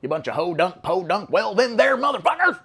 You bunch of ho-dunk, po-dunk, well then there, motherfuckers!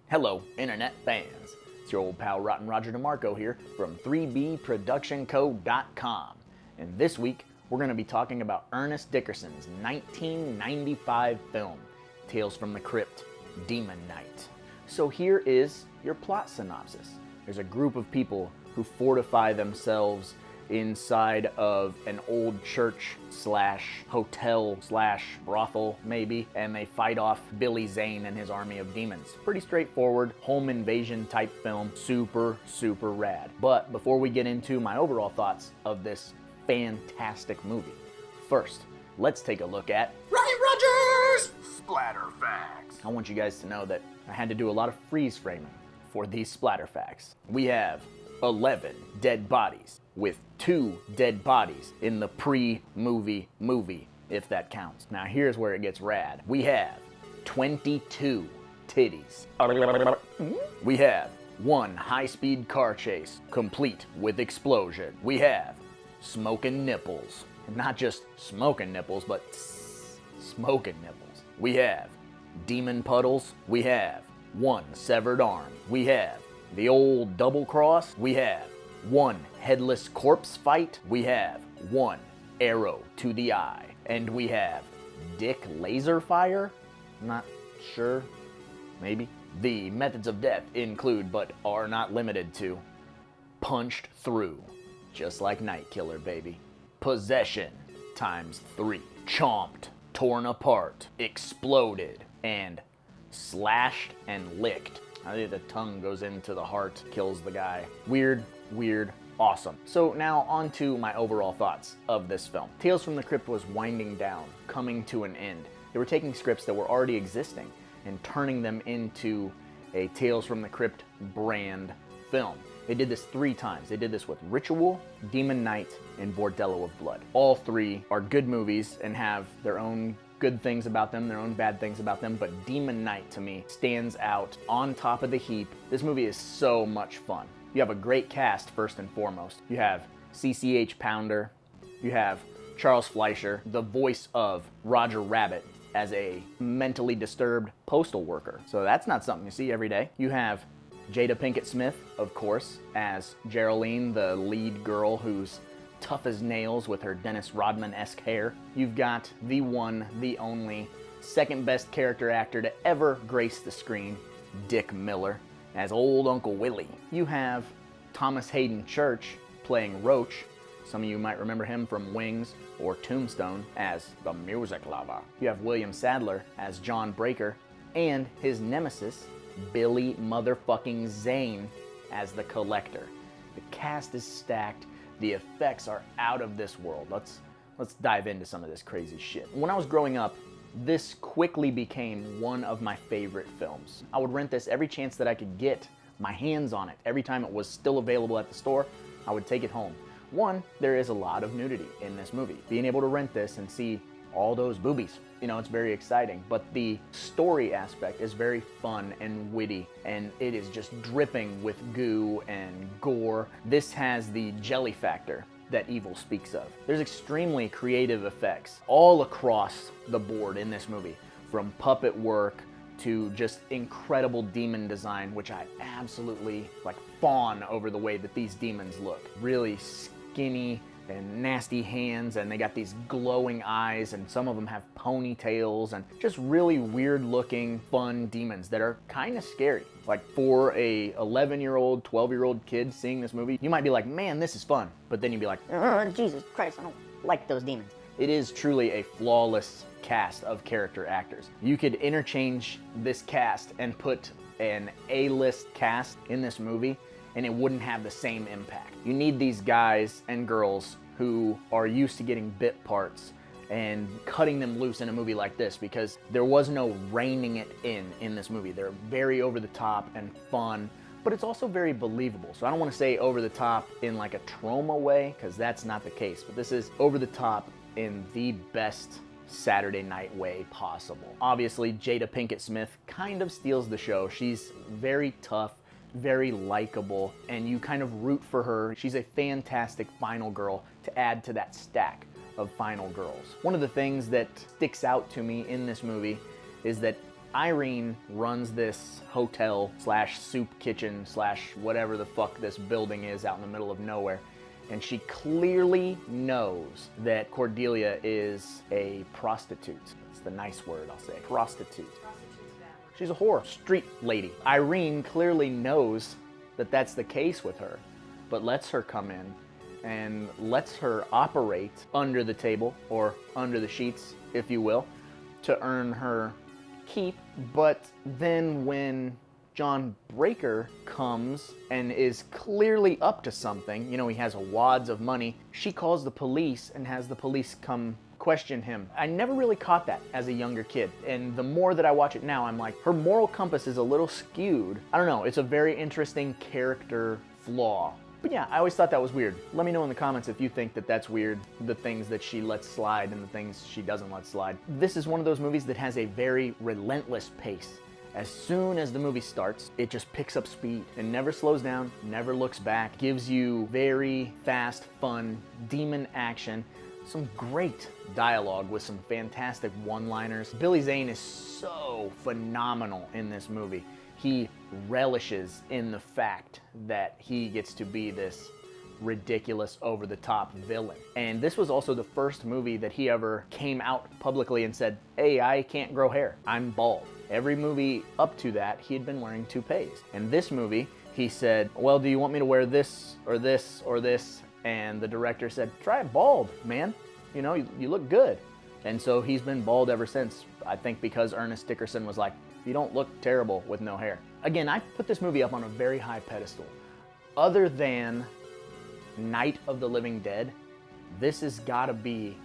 Hello, internet fans. It's your old pal Rottin Roger DeMarco here from 3bproductionco.com. And this week, we're going to be talking about Ernest Dickerson's 1995 film, Tales from the Crypt, Demon Night. So here is your plot synopsis. There's a group of people who fortify themselves inside of an old church slash hotel slash brothel maybe, and they fight off Billy Zane and his army of demons. Pretty straightforward home invasion type film, super rad. But before we get into my overall thoughts of this fantastic movie, first let's take a look at Rottin Roger's Splatter Facts. I want you guys to know that I had to do a lot of freeze framing for these splatter facts. We have 11 dead bodies, with 2 dead bodies in the pre-movie, if that counts. Now here's where it gets rad. We have 22 titties. We have 1 high-speed car chase, complete with explosion. We have smoking nipples. Not just smoking nipples, but smoking nipples. We have demon puddles. We have 1 severed arm. We have the old double cross. We have 1 headless corpse fight. We have 1 arrow to the eye. And we have dick laser fire? Not sure. Maybe. The methods of death include, but are not limited to, punched through, just like Night Killer, baby. Possession times 3. Chomped, torn apart, exploded, and slashed and licked. I think the tongue goes into the heart, kills the guy. Weird, awesome. So now on to my overall thoughts of this film. Tales from the Crypt was winding down, coming to an end. They were taking scripts that were already existing and turning them into a Tales from the Crypt brand film. They did this 3 times. They did this with Ritual, Demon Night, and Bordello of Blood. All 3 are good movies and have their own good things about them, their own bad things about them, but Demon Night to me stands out on top of the heap. This movie is so much fun. You have a great cast first and foremost. You have CCH Pounder, you have Charles Fleischer, the voice of Roger Rabbit as a mentally disturbed postal worker. So that's not something you see every day. You have Jada Pinkett Smith, of course, as Geraldine, the lead girl who's tough as nails with her Dennis Rodman-esque hair. You've got the one, the only, second best character actor to ever grace the screen, Dick Miller, as old Uncle Willie. You have Thomas Hayden Church playing Roach. Some of you might remember him from Wings or Tombstone as the music lover. You have William Sadler as John Breaker, and his nemesis, Billy motherfucking Zane, as the Collector. The cast is stacked. The effects are out of this world. Let's dive into some of this crazy shit. When I was growing up, this quickly became one of my favorite films. I would rent this every chance that I could get my hands on it. Every time it was still available at the store, I would take it home. One, there is a lot of nudity in this movie. Being able to rent this and see all those boobies, it's very exciting. But the story aspect is very fun and witty, and it is just dripping with goo and gore. This has the jelly factor that Evil speaks of. There's extremely creative effects all across the board in this movie, from puppet work to just incredible demon design, which I absolutely fawn over the way that these demons look. Really skinny and nasty hands, and they got these glowing eyes, and some of them have ponytails, and just really weird looking fun demons that are kind of scary. For a 11-year-old, 12-year-old kid seeing this movie, you might be like, man, this is fun. But then you'd be like, Jesus Christ, I don't like those demons. It is truly a flawless cast of character actors. You could interchange this cast and put an A-list cast in this movie, and it wouldn't have the same impact. You need these guys and girls who are used to getting bit parts and cutting them loose in a movie like this, because there was no reining it in this movie. They're very over the top and fun, but it's also very believable. So I don't want to say over the top in a trauma way, because that's not the case, but this is over the top in the best Saturday night way possible. Obviously, Jada Pinkett Smith kind of steals the show. She's very tough, very likable, and you kind of root for her. She's a fantastic final girl to add to that stack of final girls. One of the things that sticks out to me in this movie is that Irene runs this hotel slash soup kitchen slash whatever the fuck this building is out in the middle of nowhere. And she clearly knows that Cordelia is a prostitute. It's the nice word, I'll say. Prostitute. She's a whore, street lady. Irene clearly knows that that's the case with her, but lets her come in and lets her operate under the table, or under the sheets, if you will, to earn her keep. But then when John Breaker comes and is clearly up to something, you know, he has wads of money, she calls the police and has the police come question him. I never really caught that as a younger kid, and the more that I watch it now, I'm like, her moral compass is a little skewed. I don't know, it's a very interesting character flaw. But yeah, I always thought that was weird. Let me know in the comments if you think that that's weird, the things that she lets slide and the things she doesn't let slide. This is one of those movies that has a very relentless pace. As soon as the movie starts, it just picks up speed. It never slows down, never looks back, gives you very fast, fun, demon action, some great dialogue with some fantastic one-liners. Billy Zane is so phenomenal in this movie. He relishes in the fact that he gets to be this ridiculous, over-the-top villain. And this was also the first movie that he ever came out publicly and said, hey, I can't grow hair, I'm bald. Every movie up to that, he had been wearing toupees. And this movie, he said, well, do you want me to wear this, or this, or this? And the director said, try it bald, man. You know, you look good. And so he's been bald ever since, I think because Ernest Dickerson was like, you don't look terrible with no hair. Again, I put this movie up on a very high pedestal. Other than Night of the Living Dead, this has gotta be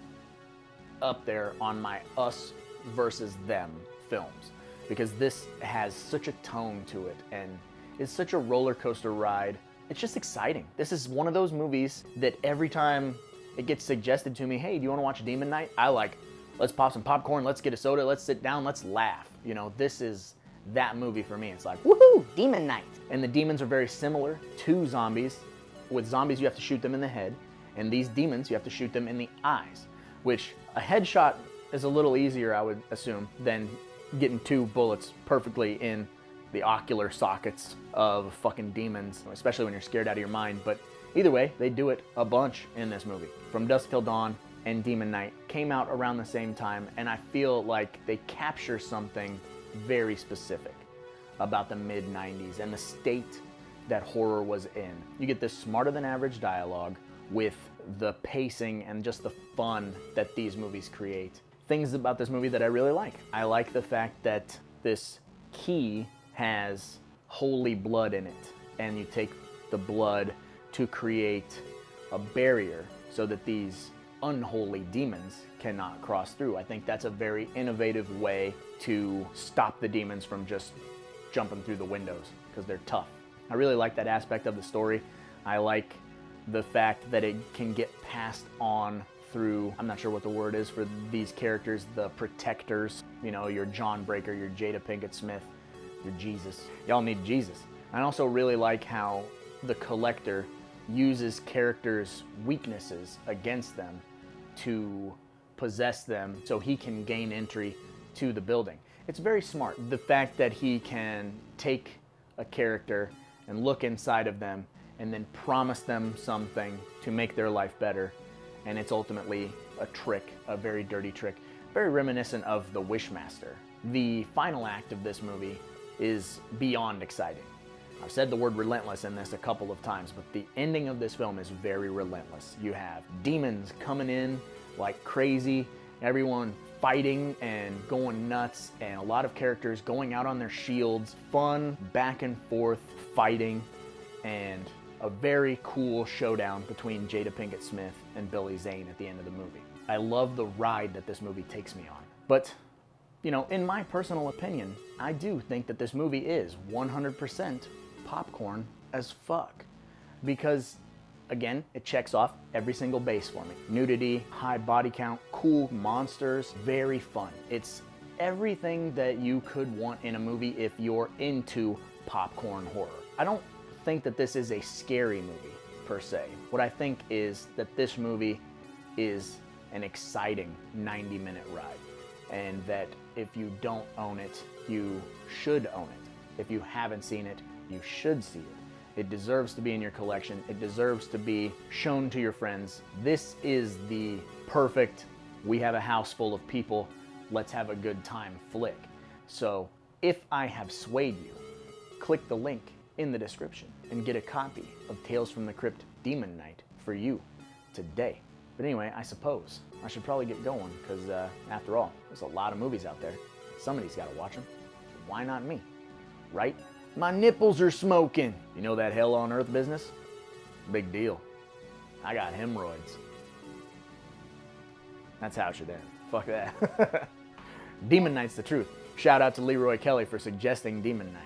up there on my us versus them films, because this has such a tone to it and it's such a roller coaster ride. It's just exciting. This is one of those movies that every time it gets suggested to me, hey, do you want to watch Demon Night? I like, let's pop some popcorn, let's get a soda, let's sit down, let's laugh. You know, this is that movie for me. It's like, woohoo, Demon Night. And the demons are very similar to zombies. With zombies, you have to shoot them in the head, and these demons, you have to shoot them in the eyes, which a headshot is a little easier, I would assume, than getting 2 bullets perfectly in the ocular sockets of fucking demons, especially when you're scared out of your mind. But either way, they do it a bunch in this movie. From Dusk Till Dawn and Demon Night came out around the same time, and I feel like they capture something very specific about the mid-90s and the state that horror was in. You get this smarter than average dialogue with the pacing and just the fun that these movies create. Things about this movie that I really like. I like the fact that this key has holy blood in it, and you take the blood to create a barrier so that these unholy demons cannot cross through. I think that's a very innovative way to stop the demons from just jumping through the windows, because they're tough. I really like that aspect of the story. I like the fact that it can get passed on through, I'm not sure what the word is for these characters, the protectors. You know, your John Breaker, your Jada Pinkett Smith, your Jesus. Y'all need Jesus. I also really like how the Collector uses characters' weaknesses against them to possess them so he can gain entry to the building. It's very smart. The fact that he can take a character and look inside of them and then promise them something to make their life better, and it's ultimately a trick, a very dirty trick, very reminiscent of The Wishmaster. The final act of this movie is beyond exciting. I've said the word relentless in this a couple of times, but the ending of this film is very relentless. You have demons coming in like crazy, everyone fighting and going nuts, and a lot of characters going out on their shields, fun back and forth fighting, and a very cool showdown between Jada Pinkett Smith and Billy Zane at the end of the movie. I love the ride that this movie takes me on. But, you know, in my personal opinion, I do think that this movie is 100% popcorn as fuck. Because, again, it checks off every single base for me. Nudity, high body count, cool monsters, very fun. It's everything that you could want in a movie if you're into popcorn horror. I don't think that this is a scary movie, per se. What I think is that this movie is an exciting 90-minute ride, and that if you don't own it, you should own it. If you haven't seen it, you should see it. It deserves to be in your collection. It deserves to be shown to your friends. This is the perfect, we have a house full of people, let's have a good time flick. So if I have swayed you, click the link in the description and get a copy of Tales from the Crypt Demon Knight for you today. But anyway, I suppose I should probably get going because after all, there's a lot of movies out there. Somebody's got to watch them. Why not me? Right? My nipples are smoking. You know that hell on earth business? Big deal. I got hemorrhoids. That's how it should end. Fuck that. Demon Knight's the truth. Shout out to Leroy Kelly for suggesting Demon Knight.